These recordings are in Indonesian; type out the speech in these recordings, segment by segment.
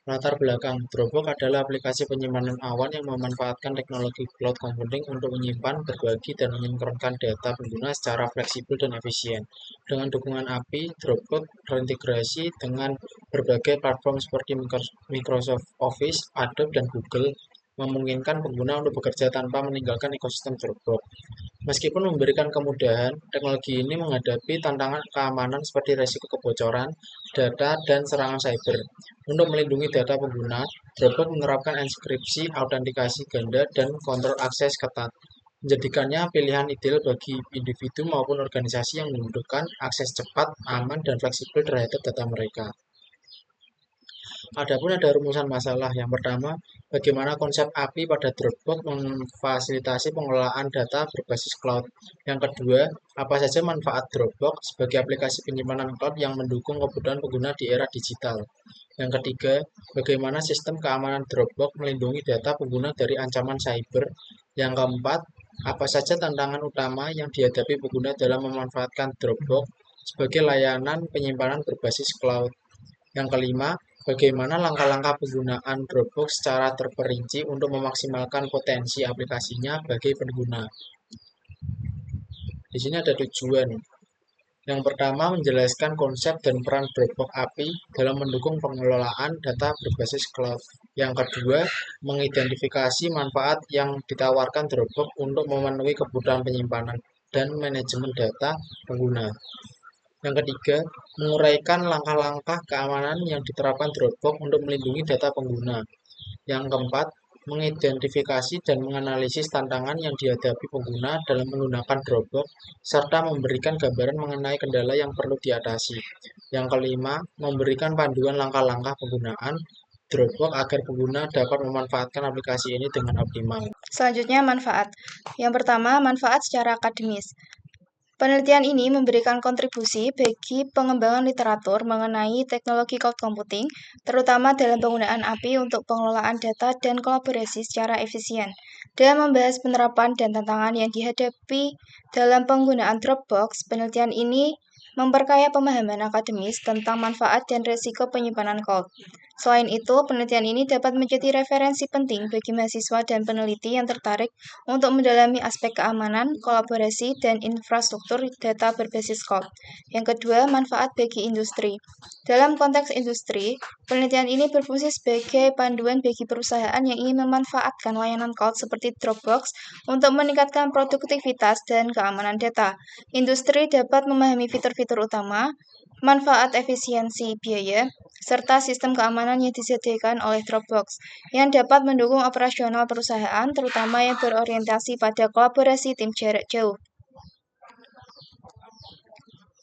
Latar belakang Dropbox adalah aplikasi penyimpanan awan yang memanfaatkan teknologi cloud computing untuk menyimpan, berbagi, dan menyinkronkan data pengguna secara fleksibel dan efisien. Dengan dukungan API, Dropbox terintegrasi dengan berbagai platform seperti Microsoft Office, Adobe, dan Google, memungkinkan pengguna untuk bekerja tanpa meninggalkan ekosistem Dropbox. Meskipun memberikan kemudahan, teknologi ini menghadapi tantangan keamanan seperti risiko kebocoran data dan serangan cyber. Untuk melindungi data pengguna, Dropbox menerapkan enkripsi, autentikasi ganda, dan kontrol akses ketat, menjadikannya pilihan ideal bagi individu maupun organisasi yang membutuhkan akses cepat, aman, dan fleksibel terhadap data mereka. Adapun ada rumusan masalah. Yang pertama, bagaimana konsep API pada Dropbox memfasilitasi pengelolaan data berbasis cloud. Yang kedua, apa saja manfaat Dropbox sebagai aplikasi penyimpanan cloud yang mendukung kebutuhan pengguna di era digital. Yang ketiga, bagaimana sistem keamanan Dropbox melindungi data pengguna dari ancaman cyber. Yang keempat, apa saja tantangan utama yang dihadapi pengguna dalam memanfaatkan Dropbox sebagai layanan penyimpanan berbasis cloud. Yang kelima, bagaimana langkah-langkah penggunaan Dropbox secara terperinci untuk memaksimalkan potensi aplikasinya bagi pengguna. Di sini ada tujuan. Yang pertama, menjelaskan konsep dan peran Dropbox API dalam mendukung pengelolaan data berbasis cloud. Yang kedua, mengidentifikasi manfaat yang ditawarkan Dropbox untuk memenuhi kebutuhan penyimpanan dan manajemen data pengguna. Yang ketiga, menguraikan langkah-langkah keamanan yang diterapkan Dropbox untuk melindungi data pengguna. Yang keempat, mengidentifikasi dan menganalisis tantangan yang dihadapi pengguna dalam menggunakan Dropbox, serta memberikan gambaran mengenai kendala yang perlu diatasi. Yang kelima, memberikan panduan langkah-langkah penggunaan Dropbox agar pengguna dapat memanfaatkan aplikasi ini dengan optimal. Selanjutnya, manfaat. Yang pertama, manfaat secara akademis. Penelitian ini memberikan kontribusi bagi pengembangan literatur mengenai teknologi cloud computing, terutama dalam penggunaan API untuk pengelolaan data dan kolaborasi secara efisien. Dalam membahas penerapan dan tantangan yang dihadapi dalam penggunaan Dropbox, penelitian ini memperkaya pemahaman akademis tentang manfaat dan risiko penyimpanan cloud. Selain itu, penelitian ini dapat menjadi referensi penting bagi mahasiswa dan peneliti yang tertarik untuk mendalami aspek keamanan, kolaborasi, dan infrastruktur data berbasis cloud. Yang kedua, manfaat bagi industri. Dalam konteks industri, penelitian ini berfungsi sebagai panduan bagi perusahaan yang ingin memanfaatkan layanan cloud seperti Dropbox untuk meningkatkan produktivitas dan keamanan data. Industri dapat memahami fitur-fitur utama, manfaat efisiensi biaya, serta sistem keamanan yang disediakan oleh Dropbox, yang dapat mendukung operasional perusahaan, terutama yang berorientasi pada kolaborasi tim jarak jauh.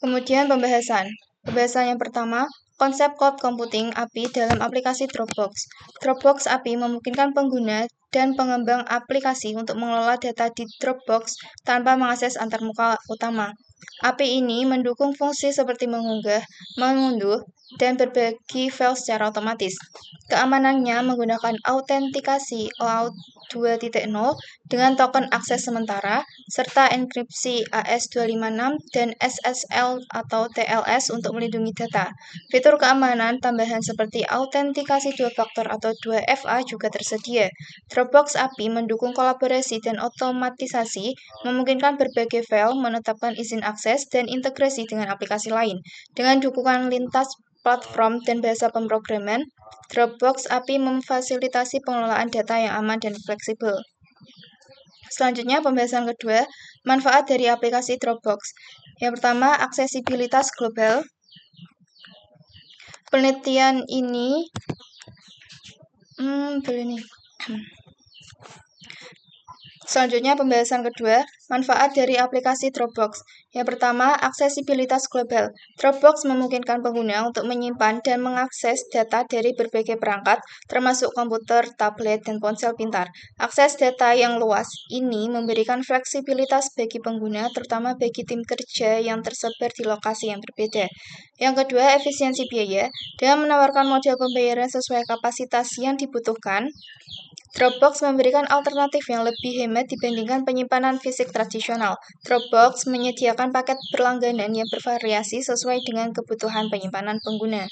Kemudian pembahasan. Pembahasan yang pertama, konsep cloud computing API dalam aplikasi Dropbox. Dropbox API memungkinkan pengguna dan pengembang aplikasi untuk mengelola data di Dropbox tanpa mengakses antarmuka utama. API ini mendukung fungsi seperti mengunggah, mengunduh, dan berbagi file secara otomatis. Keamanannya menggunakan autentikasi OAuth 2.0 dengan token akses sementara, serta enkripsi AS256 dan SSL atau TLS untuk melindungi data. Fitur keamanan tambahan seperti autentikasi 2 faktor atau 2FA juga tersedia. Dropbox API mendukung kolaborasi dan otomatisasi, memungkinkan berbagai file, menetapkan izin akses, dan integrasi dengan aplikasi lain. Dengan dukungan lintas platform dan bahasa pemrograman, Dropbox API memfasilitasi pengelolaan data yang aman dan fleksibel. Selanjutnya, pembahasan kedua, manfaat dari aplikasi Dropbox. Yang pertama, aksesibilitas global. Penelitian ini Selanjutnya, pembahasan kedua, manfaat dari aplikasi Dropbox. Yang pertama, aksesibilitas global. Dropbox memungkinkan pengguna untuk menyimpan dan mengakses data dari berbagai perangkat, termasuk komputer, tablet, dan ponsel pintar. Akses data yang luas ini memberikan fleksibilitas bagi pengguna, terutama bagi tim kerja yang tersebar di lokasi yang berbeda. Yang kedua, efisiensi biaya. Dengan menawarkan model pembayaran sesuai kapasitas yang dibutuhkan, Dropbox memberikan alternatif yang lebih hemat dibandingkan penyimpanan fisik tradisional. Dropbox menyediakan paket berlangganan yang bervariasi sesuai dengan kebutuhan penyimpanan pengguna.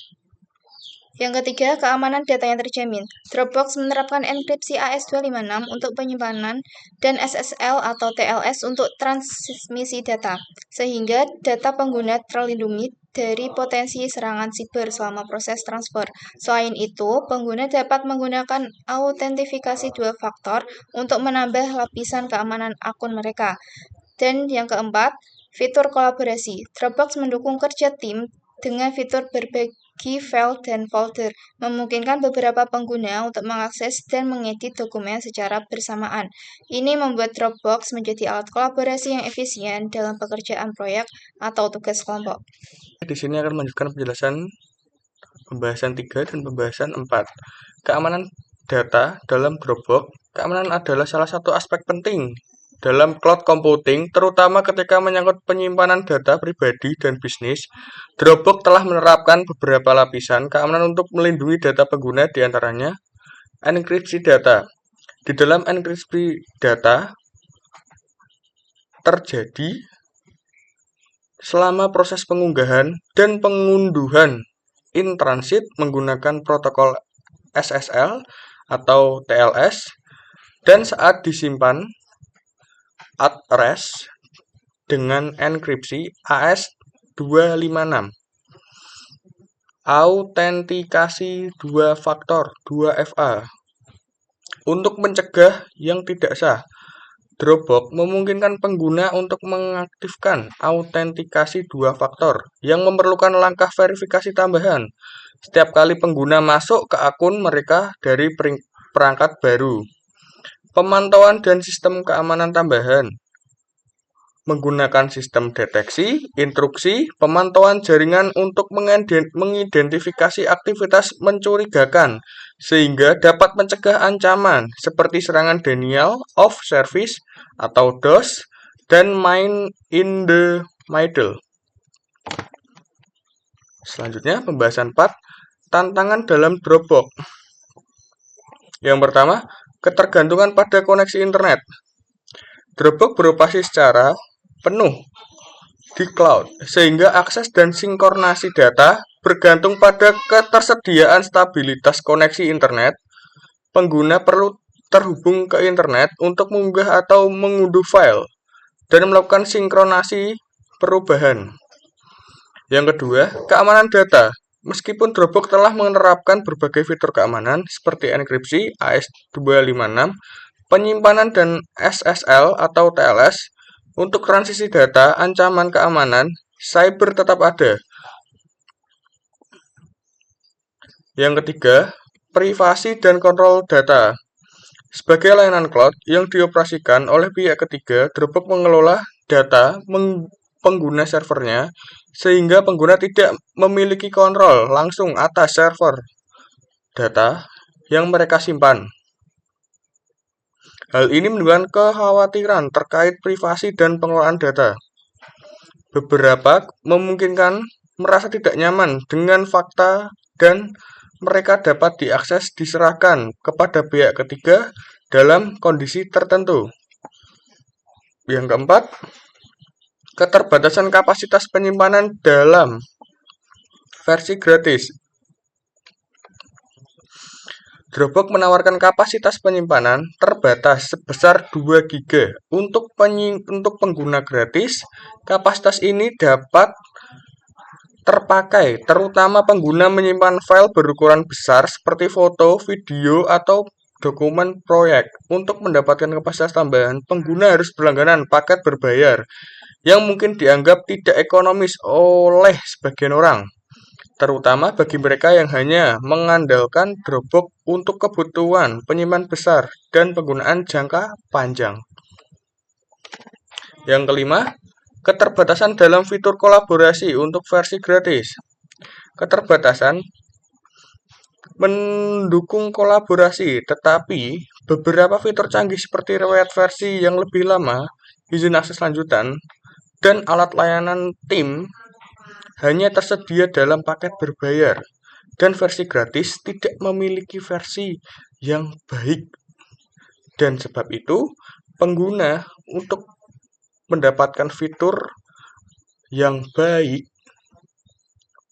Yang ketiga, keamanan data yang terjamin. Dropbox menerapkan enkripsi AES256 untuk penyimpanan dan SSL atau TLS untuk transmisi data, sehingga data pengguna terlindungi dari potensi serangan siber selama proses transfer. Selain itu, pengguna dapat menggunakan autentifikasi dua faktor untuk menambah lapisan keamanan akun mereka. Dan yang keempat, fitur kolaborasi. Dropbox mendukung kerja tim dengan fitur berbagi file dan folder, memungkinkan beberapa pengguna untuk mengakses dan mengedit dokumen secara bersamaan. Ini membuat Dropbox menjadi alat kolaborasi yang efisien dalam pekerjaan proyek atau tugas kelompok. Di sini akan melanjutkan penjelasan pembahasan 3 dan pembahasan 4. Keamanan data dalam Dropbox. Keamanan adalah salah satu aspek penting dalam cloud computing, terutama ketika menyangkut penyimpanan data pribadi dan bisnis. Dropbox telah menerapkan beberapa lapisan keamanan untuk melindungi data pengguna, diantaranya enkripsi data. Di dalam enkripsi data terjadi selama proses pengunggahan dan pengunduhan in transit menggunakan protokol SSL atau TLS, dan saat disimpan at rest dengan enkripsi AES256. Autentikasi dua faktor 2FA. Untuk mencegah yang tidak sah, Dropbox memungkinkan pengguna untuk mengaktifkan autentikasi dua faktor yang memerlukan langkah verifikasi tambahan setiap kali pengguna masuk ke akun mereka dari perangkat baru. Pemantauan dan sistem keamanan tambahan menggunakan sistem deteksi, instruksi, pemantauan jaringan untuk mengidentifikasi aktivitas mencurigakan sehingga dapat mencegah ancaman seperti serangan denial of service atau DOS dan man in the middle. Selanjutnya pembahasan 4, tantangan dalam Dropbox. Yang pertama, ketergantungan pada koneksi internet. Dropbox beroperasi secara penuh di cloud, sehingga akses dan sinkronasi data bergantung pada ketersediaan stabilitas koneksi internet. Pengguna perlu terhubung ke internet untuk mengunggah atau mengunduh file dan melakukan sinkronasi perubahan. Yang kedua, keamanan data. Meskipun Dropbox telah menerapkan berbagai fitur keamanan seperti enkripsi AES256, penyimpanan dan SSL atau TLS, untuk transisi data, ancaman keamanan cyber tetap ada. Yang ketiga, privasi dan kontrol data. Sebagai layanan cloud yang dioperasikan oleh pihak ketiga, Dropbox mengelola data pengguna servernya, sehingga pengguna tidak memiliki kontrol langsung atas server data yang mereka simpan. Hal ini menimbulkan kekhawatiran terkait privasi dan pengelolaan data. Beberapa memungkinkan merasa tidak nyaman dengan fakta dan mereka dapat diakses diserahkan kepada pihak ketiga dalam kondisi tertentu. Yang keempat, keterbatasan kapasitas penyimpanan dalam versi gratis. Dropbox menawarkan kapasitas penyimpanan terbatas sebesar 2 GB untuk pengguna gratis. Kapasitas ini dapat terpakai terutama pengguna menyimpan file berukuran besar seperti foto, video, atau dokumen proyek. Untuk mendapatkan kapasitas tambahan, pengguna harus berlangganan paket berbayar yang mungkin dianggap tidak ekonomis oleh sebagian orang, terutama bagi mereka yang hanya mengandalkan Dropbox untuk kebutuhan penyimpanan besar dan penggunaan jangka panjang. Yang kelima, keterbatasan dalam fitur kolaborasi untuk versi gratis. Keterbatasan mendukung kolaborasi, tetapi beberapa fitur canggih seperti riwayat versi yang lebih lama, izin akses lanjutan, dan alat layanan tim hanya tersedia dalam paket berbayar, dan versi gratis tidak memiliki versi yang baik. Dan sebab itu, pengguna untuk mendapatkan fitur yang baik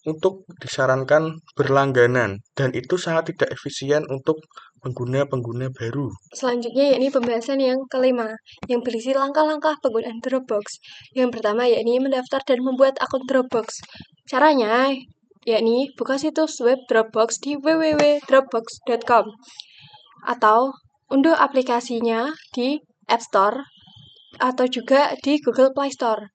untuk disarankan berlangganan dan itu sangat tidak efisien untuk pengguna-pengguna baru. Selanjutnya yakni pembahasan yang kelima, yang berisi langkah-langkah penggunaan Dropbox. Yang pertama yakni mendaftar dan membuat akun Dropbox. Caranya yakni buka situs web Dropbox di www.dropbox.com atau unduh aplikasinya di App Store atau juga di Google Play Store.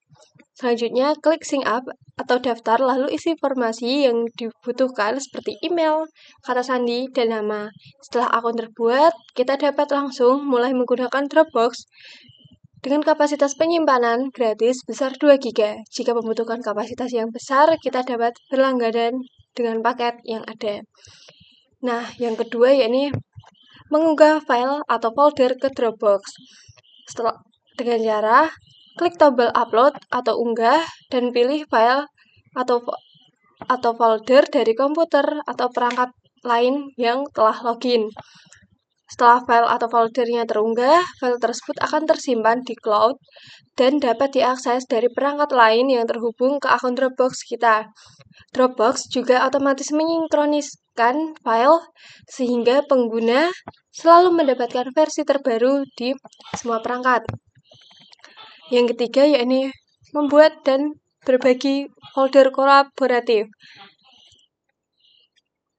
Selanjutnya, klik sign up atau daftar lalu isi informasi yang dibutuhkan seperti email, kata sandi, dan nama. Setelah akun terbuat, kita dapat langsung mulai menggunakan Dropbox dengan kapasitas penyimpanan gratis besar 2 GB. Jika membutuhkan kapasitas yang besar, kita dapat berlangganan dengan paket yang ada. Nah, yang kedua yakni mengunggah file atau folder ke Dropbox. Setelah dengan cara klik tombol upload atau unggah dan pilih file atau folder dari komputer atau perangkat lain yang telah login. Setelah file atau foldernya terunggah, file tersebut akan tersimpan di cloud dan dapat diakses dari perangkat lain yang terhubung ke akun Dropbox kita. Dropbox juga otomatis mensinkroniskan file sehingga pengguna selalu mendapatkan versi terbaru di semua perangkat. Yang ketiga yakni membuat dan berbagi folder kolaboratif.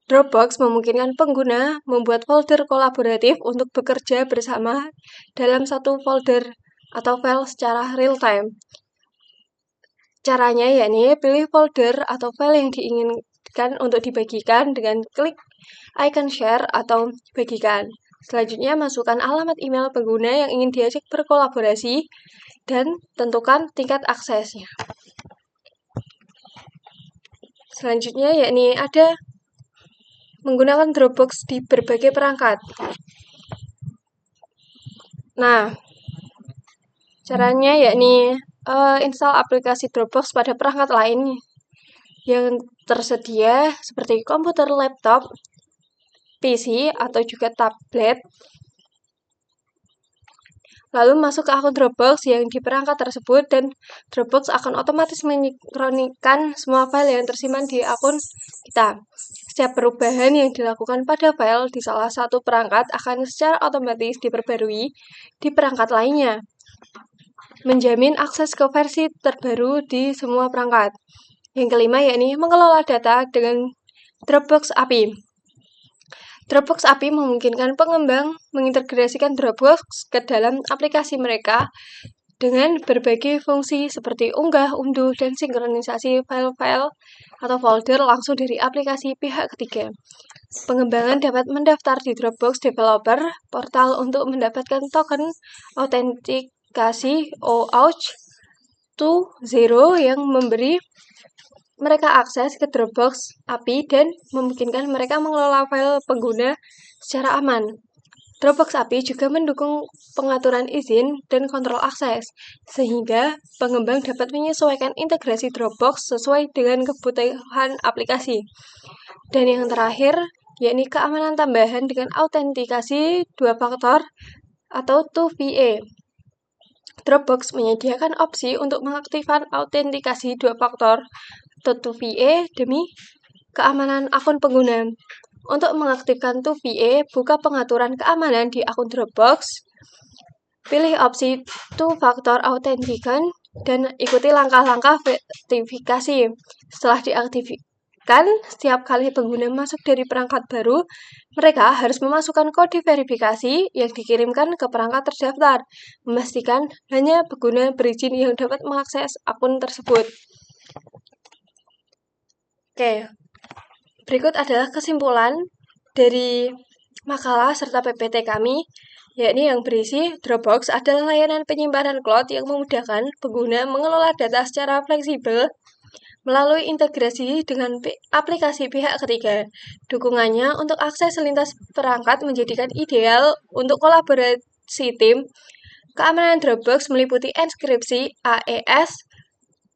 Dropbox memungkinkan pengguna membuat folder kolaboratif untuk bekerja bersama dalam satu folder atau file secara real-time. Caranya yakni pilih folder atau file yang diinginkan untuk dibagikan dengan klik icon share atau bagikan. Selanjutnya, masukkan alamat email pengguna yang ingin diajak berkolaborasi dan tentukan tingkat aksesnya. Selanjutnya, yakni ada menggunakan Dropbox di berbagai perangkat. Nah, caranya yakni install aplikasi Dropbox pada perangkat lain yang tersedia seperti komputer, laptop, PC, atau juga tablet. Lalu masuk ke akun Dropbox yang di perangkat tersebut dan Dropbox akan otomatis mensinkronkan semua file yang tersimpan di akun kita. Setiap perubahan yang dilakukan pada file di salah satu perangkat akan secara otomatis diperbarui di perangkat lainnya, menjamin akses ke versi terbaru di semua perangkat. Yang kelima yakni mengelola data dengan Dropbox API. Dropbox API memungkinkan pengembang mengintegrasikan Dropbox ke dalam aplikasi mereka dengan berbagai fungsi seperti unggah, unduh, dan sinkronisasi file-file atau folder langsung dari aplikasi pihak ketiga. Pengembangan dapat mendaftar di Dropbox Developer Portal untuk mendapatkan token autentikasi OAuth 2.0 yang memberi mereka akses ke Dropbox API dan memungkinkan mereka mengelola file pengguna secara aman. Dropbox API juga mendukung pengaturan izin dan kontrol akses, sehingga pengembang dapat menyesuaikan integrasi Dropbox sesuai dengan kebutuhan aplikasi. Dan yang terakhir, yakni keamanan tambahan dengan autentikasi 2 faktor atau 2FA. Dropbox menyediakan opsi untuk mengaktifkan autentikasi 2 faktor atau 2FA demi keamanan akun pengguna. Untuk mengaktifkan 2FA, buka pengaturan keamanan di akun Dropbox, pilih opsi 2 Factor Authentication, dan ikuti langkah-langkah verifikasi. Setelah diaktifkan, setiap kali pengguna masuk dari perangkat baru, mereka harus memasukkan kode verifikasi yang dikirimkan ke perangkat terdaftar, memastikan hanya pengguna berizin yang dapat mengakses akun tersebut. Oke, berikut adalah kesimpulan dari makalah serta PPT kami, yakni yang berisi Dropbox adalah layanan penyimpanan cloud yang memudahkan pengguna mengelola data secara fleksibel melalui integrasi dengan aplikasi pihak ketiga. Dukungannya untuk akses lintas perangkat menjadikan ideal untuk kolaborasi tim. Keamanan Dropbox meliputi enkripsi AES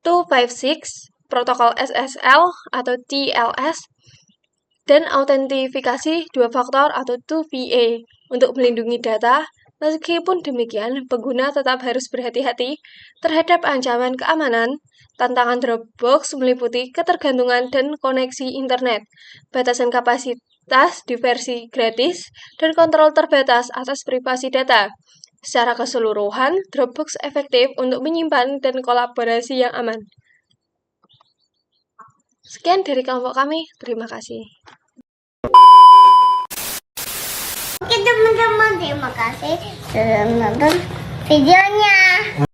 256, protokol SSL atau TLS, dan autentifikasi 2 faktor atau 2FA untuk melindungi data Meskipun demikian, pengguna tetap harus berhati-hati terhadap ancaman keamanan. Tantangan Dropbox meliputi ketergantungan dan koneksi internet, batasan kapasitas di versi gratis, dan kontrol terbatas atas privasi data. Secara keseluruhan, Dropbox efektif untuk menyimpan dan kolaborasi yang aman. Sekian dari kelompok kami, terima kasih. Oke teman-teman, terima kasih sudah menonton videonya.